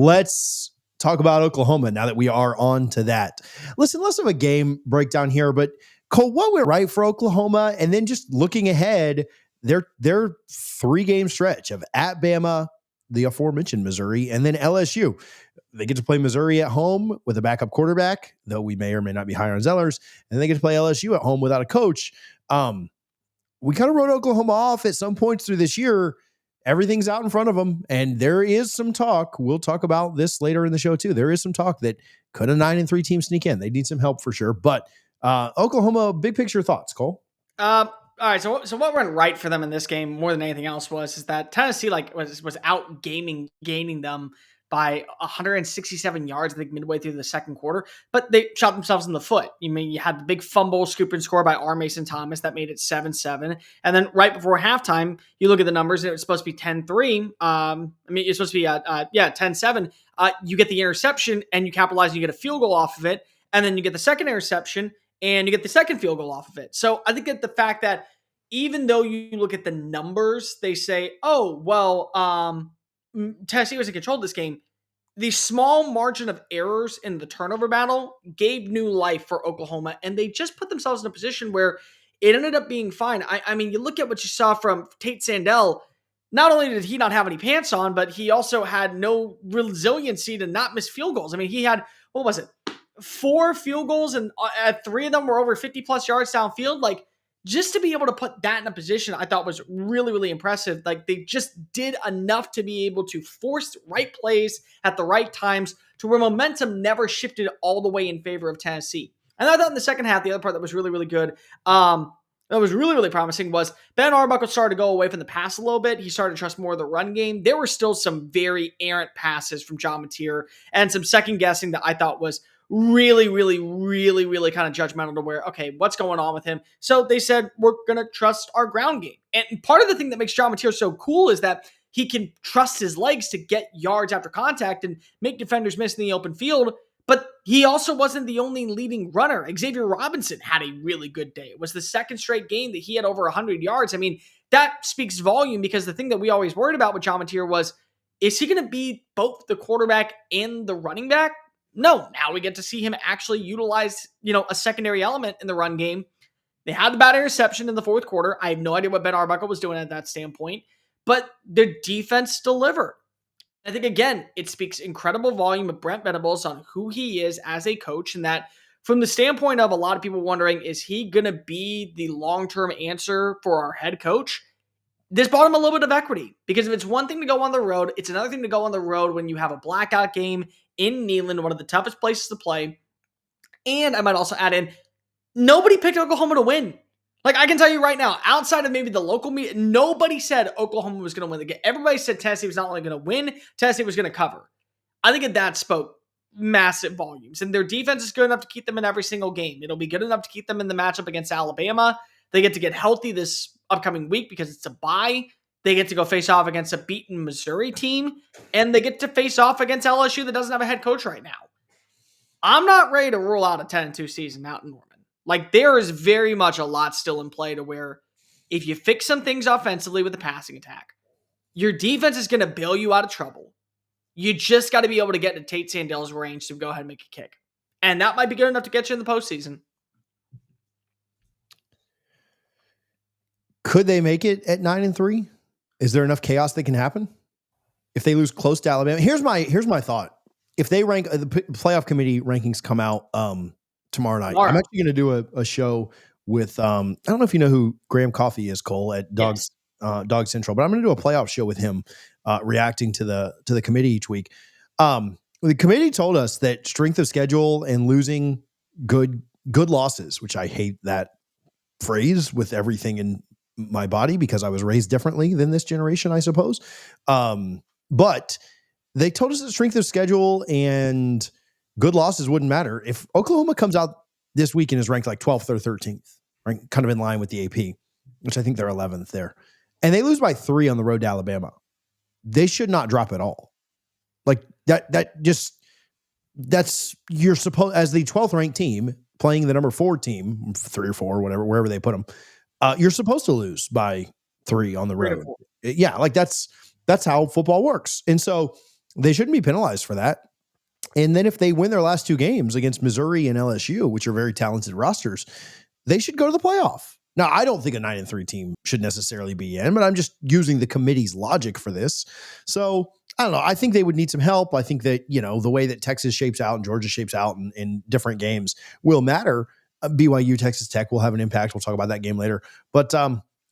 let's talk about Oklahoma now that we are on to that. Listen, less of a game breakdown here, but Cole, what went right for Oklahoma? And then just looking ahead, their 3-game stretch of at Bama, the aforementioned Missouri, and then LSU. They get to play Missouri at home with a backup quarterback, though we may or may not be higher on Zellers, and they get to play LSU at home without a coach. We kind of wrote Oklahoma off at some points through this year. Everything's out in front of them, and there is some talk. We'll talk about this later in the show too. There is some talk that could a 9-3 team sneak in. They need some help for sure. But Oklahoma, big picture thoughts, Cole. All right. So what went right for them in this game more than anything else is that Tennessee was out gaining them by 167 yards, I think, midway through the second quarter, but they shot themselves in the foot. You had the big fumble, scoop and score by R. Mason Thomas that made it 7-7. And then right before halftime, you look at the numbers, and it was supposed to be 10-3. It's supposed to be 10-7. You get the interception and you capitalize and you get a field goal off of it. And then you get the second interception and you get the second field goal off of it. So I think that the fact that even though you look at the numbers, they say, Tennessee was in control of this game. The small margin of errors in the turnover battle gave new life for Oklahoma, and they just put themselves in a position where it ended up being fine. I mean, you look at what you saw from Tate Sandell. Not only did he not have any pants on, but he also had no resiliency to not miss field goals. I mean, he had, 4 field goals, and 3 of them were over 50-plus yards downfield. Like, just to be able to put that in a position, I thought was really, really impressive. Like, they just did enough to be able to force right plays at the right times to where momentum never shifted all the way in favor of Tennessee. And I thought in the second half, the other part that was really, really good, that was really, really promising, was Ben Arbuckle started to go away from the pass a little bit. He started to trust more of the run game. There were still some very errant passes from John Mateer and some second guessing that I thought was really, really, really, really kind of judgmental to where, okay, what's going on with him? So they said, we're going to trust our ground game. And part of the thing that makes John Mateer so cool is that he can trust his legs to get yards after contact and make defenders miss in the open field. But he also wasn't the only leading runner. Xavier Robinson had a really good day. It was the second straight game that he had over 100 yards. I mean, that speaks volume, because the thing that we always worried about with John Mateer was, is he going to be both the quarterback and the running back? No, now we get to see him actually utilize, a secondary element in the run game. They had the bad interception in the fourth quarter. I have no idea what Ben Arbuckle was doing at that standpoint, but their defense delivered. I think, again, it speaks incredible volume of Brent Venables on who he is as a coach, and that from the standpoint of a lot of people wondering, is he going to be the long-term answer for our head coach? This bought him a little bit of equity, because if it's one thing to go on the road, it's another thing to go on the road when you have a blackout game in Neyland, one of the toughest places to play. And I might also add in, nobody picked Oklahoma to win. Like, I can tell you right now, outside of maybe the local media, nobody said Oklahoma was going to win the game. Everybody said Tennessee was not only going to win, Tennessee was going to cover. I think that spoke massive volumes. And their defense is good enough to keep them in every single game. It'll be good enough to keep them in the matchup against Alabama. They get to get healthy this upcoming week because it's a bye. They get to go face off against a beaten Missouri team, and they get to face off against LSU that doesn't have a head coach right now. I'm not ready to rule out a 10-2 season out in Norman. Like, there is very much a lot still in play to where if you fix some things offensively with the passing attack, your defense is going to bail you out of trouble. You just got to be able to get into Tate Sandell's range to go ahead and make a kick. And that might be good enough to get you in the postseason. Could they make it at 9-3? Is there enough chaos that can happen if they lose close to Alabama? Here's my thought. If they rank, the playoff committee rankings come out tomorrow night. I'm actually going to do a show with I don't know if you know who Graham Coffey is, Cole, at Dog Central, but I'm going to do a playoff show with him, reacting to the committee each week. The committee told us that strength of schedule and losing good losses, which I hate that phrase with everything in my body because I was raised differently than this generation, I suppose. But they told us that strength of schedule and good losses wouldn't matter. If Oklahoma comes out this week and is ranked like 12th or 13th, right, kind of in line with the AP, which I think they're 11th there, and they lose by 3 on the road to Alabama, they should not drop at all. Like that's you're supposed, as the 12th ranked team playing the number 4 team, 3 or 4, whatever, wherever they put them, you're supposed to lose by 3 on the road. Yeah, like that's how football works. And so They shouldn't be penalized for that. And then if they win their last 2 games against Missouri and LSU, which are very talented rosters, they should go to the playoff. Now, I don't think a 9-3 team should necessarily be in, but I'm just using the committee's logic for this. So I don't know. I think they would need some help. I think that, the way that Texas shapes out and Georgia shapes out in different games will matter. BYU, Texas Tech will have an impact. We'll talk about that game later. But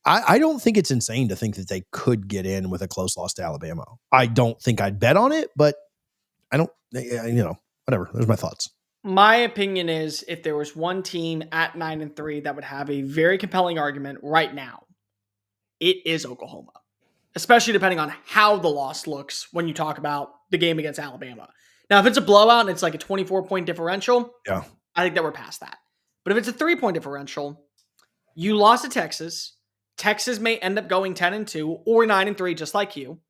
I don't think it's insane to think that they could get in with a close loss to Alabama. I don't think I'd bet on it, but I don't, whatever. There's my thoughts. My opinion is if there was one team at 9-3 that would have a very compelling argument right now, it is Oklahoma, especially depending on how the loss looks when you talk about the game against Alabama. Now, if it's a blowout and it's like a 24-point differential, yeah, I think that we're past that. But if it's a 3-point differential, you lost to Texas. Texas may end up going 10-2 or 9-3, just like you.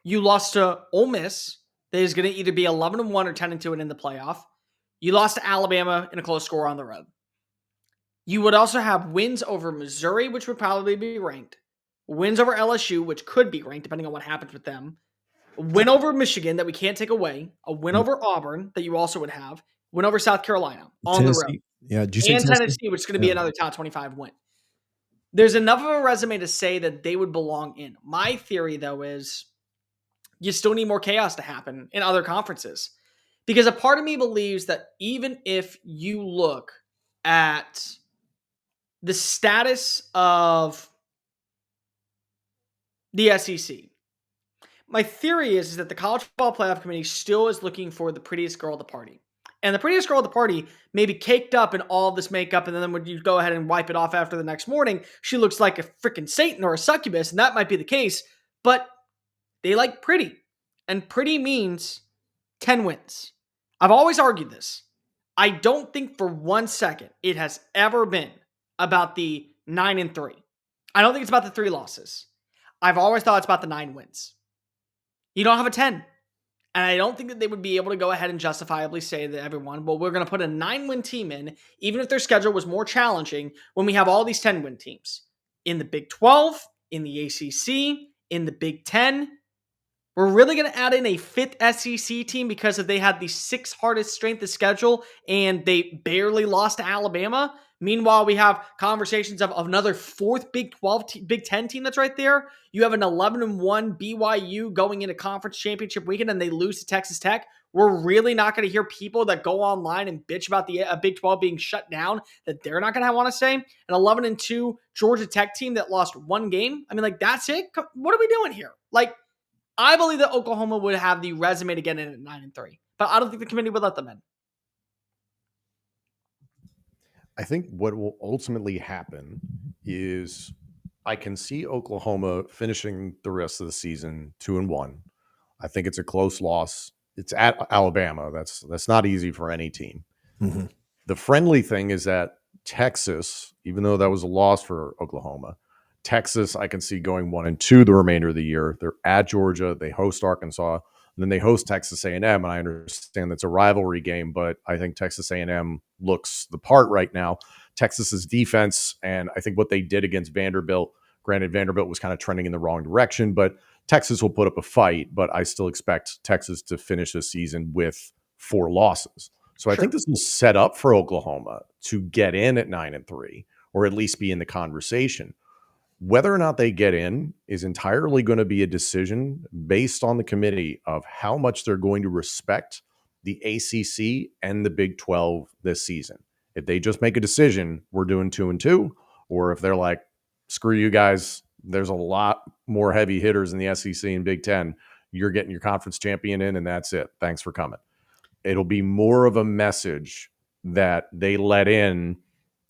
You lost to Ole Miss. That is going to either be 11-1 or 10-2 and in the playoff. You lost to Alabama in a close score on the road. You would also have wins over Missouri, which would probably be ranked. Wins over LSU, which could be ranked depending on what happens with them. A win over Michigan that we can't take away. A win over Auburn that you also would have. Win over South Carolina on Tennessee. the road. Yeah, did you say and Tennessee, which is going to be another top 25 win. There's enough of a resume to say that they would belong in. My theory, though, is you still need more chaos to happen in other conferences. Because a part of me believes that even if you look at the status of the SEC, my theory is that the College Football Playoff Committee still is looking for the prettiest girl at the party. And the prettiest girl at the party may be caked up in all this makeup, and then when you go ahead and wipe it off after the next morning, she looks like a freaking Satan or a succubus, and that might be the case. But they like pretty. And pretty means 10 wins. I've always argued this. I don't think for 1 second it has ever been about the 9-3. I don't think it's about the 3 losses. I've always thought it's about the 9 wins. You don't have a 10. And I don't think that they would be able to go ahead and justifiably say to everyone, well, we're going to put a 9-win team in, even if their schedule was more challenging, when we have all these 10-win teams. In the Big 12, in the ACC, in the Big 10, we're really going to add in a 5th SEC team because they had the 6th hardest strength of schedule and they barely lost to Alabama. Meanwhile, we have conversations of another 4th Big 12, Big 10 team that's right there. You have an 11-1 BYU going into conference championship weekend and they lose to Texas Tech. We're really not going to hear people that go online and bitch about the Big 12 being shut down that they're not going to want to say. An 11-2 Georgia Tech team that lost 1 game. I mean, like, that's it? What are we doing here? Like, I believe that Oklahoma would have the resume to get in at 9-3, but I don't think the committee would let them in. I think what will ultimately happen is I can see Oklahoma finishing the rest of the season 2-1. I think it's a close loss. It's at Alabama. That's not easy for any team. Mm-hmm. The friendly thing is that Texas, even though that was a loss for Oklahoma, Texas, I can see going 1-2 the remainder of the year. They're at Georgia. They host Arkansas. And then they host Texas A&M. And I understand that's a rivalry game, but I think Texas A&M looks the part right now. Texas's defense, and I think what they did against Vanderbilt, granted, Vanderbilt was kind of trending in the wrong direction, but Texas will put up a fight. But I still expect Texas to finish the season with 4 losses. So I think this will set up for Oklahoma to get in at 9-3, or at least be in the conversation. Whether or not they get in is entirely going to be a decision based on the committee of how much they're going to respect the ACC and the Big 12 this season. If they just make a decision, we're doing 2-2, or if they're like, screw you guys, there's a lot more heavy hitters in the SEC and Big 10. You're getting your conference champion in, and that's it. Thanks for coming. It'll be more of a message that they let in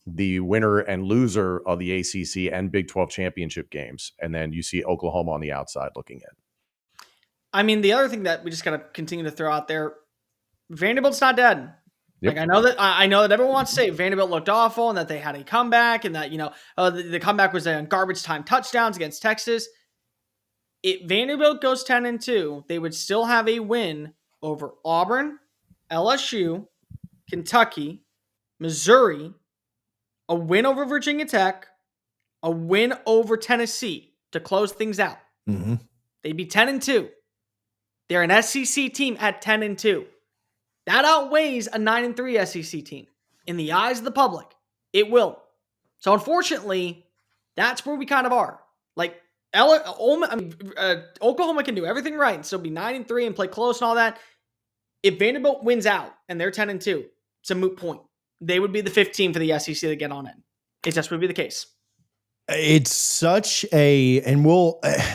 the winner and loser of the ACC and Big 12 championship games. And then you see Oklahoma on the outside looking in. I mean, the other thing that we just got to continue to throw out there, Vanderbilt's not dead. Yep. Like, I know that everyone wants to say Vanderbilt looked awful and that they had a comeback and that, the comeback was on garbage time touchdowns against Texas. If Vanderbilt goes 10-2, they would still have a win over Auburn, LSU, Kentucky, Missouri, a win over Virginia Tech, a win over Tennessee to close things out. Mm-hmm. They'd be 10-2. They're an SEC team at 10-2. That outweighs a 9-3 SEC team. In the eyes of the public, it will. So unfortunately, that's where we kind of are. Like, Oklahoma can do everything right and still be 9-3 and play close and all that. If Vanderbilt wins out and they're 10-2, it's a moot point. They would be the 5th team for the SEC to get on in. It just would be the case. It's such and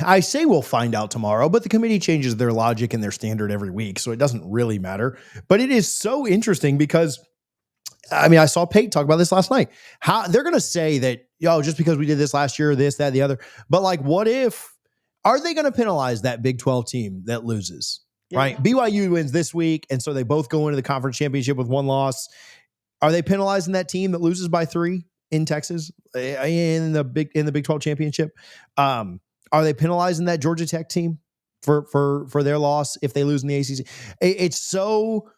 I say we'll find out tomorrow, but the committee changes their logic and their standard every week, so it doesn't really matter. But it is so interesting because, I mean, I saw Pate talk about this last night. How they're going to say that, just because we did this last year, this, that, the other. But like, what if, are they going to penalize that Big 12 team that loses? Yeah. Right? BYU wins this week, and so they both go into the conference championship with 1 loss. Are they penalizing that team that loses by 3 in Texas in the Big 12 championship? Are they penalizing that Georgia Tech team for their loss if they lose in the ACC? It's so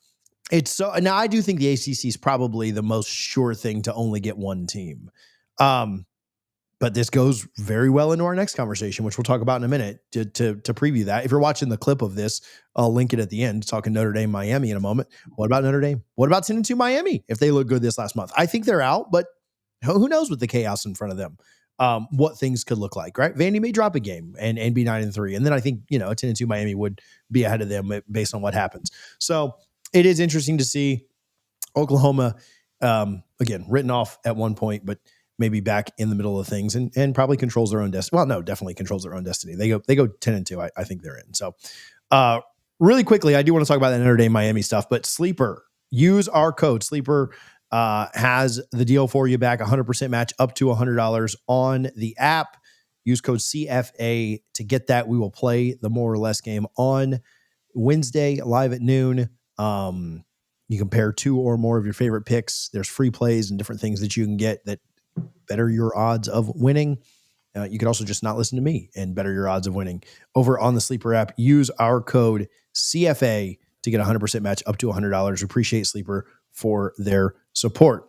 now I do think the ACC is probably the most sure thing to only get 1 team. But this goes very well into our next conversation, which we'll talk about in a minute to preview that. If you're watching the clip of this, I'll link it at the end, talking Notre Dame, Miami in a moment. What about Notre Dame? What about 10-2 Miami if they look good this last month? I think they're out, but who knows with the chaos in front of them, what things could look like, right? Vandy may drop a game and be 9-3. And then I think, a 10-2 Miami would be ahead of them based on what happens. So it is interesting to see Oklahoma, again, written off at one point, but maybe back in the middle of things and probably controls their own destiny. Well, no, definitely controls their own destiny. They go 10-2. I think they're in. So really quickly, I do want to talk about that Notre Dame Miami stuff, but Sleeper, use our code. Sleeper has the deal for you back, 100% match up to $100 on the app. Use code CFA to get that. We will play the more or less game on Wednesday live at noon. You compare 2 or more of your favorite picks. There's free plays and different things that you can get that better your odds of winning. You can also just not listen to me and better your odds of winning over on the Sleeper app. Use our code CFA to get 100% match up to $100. Appreciate Sleeper for their support.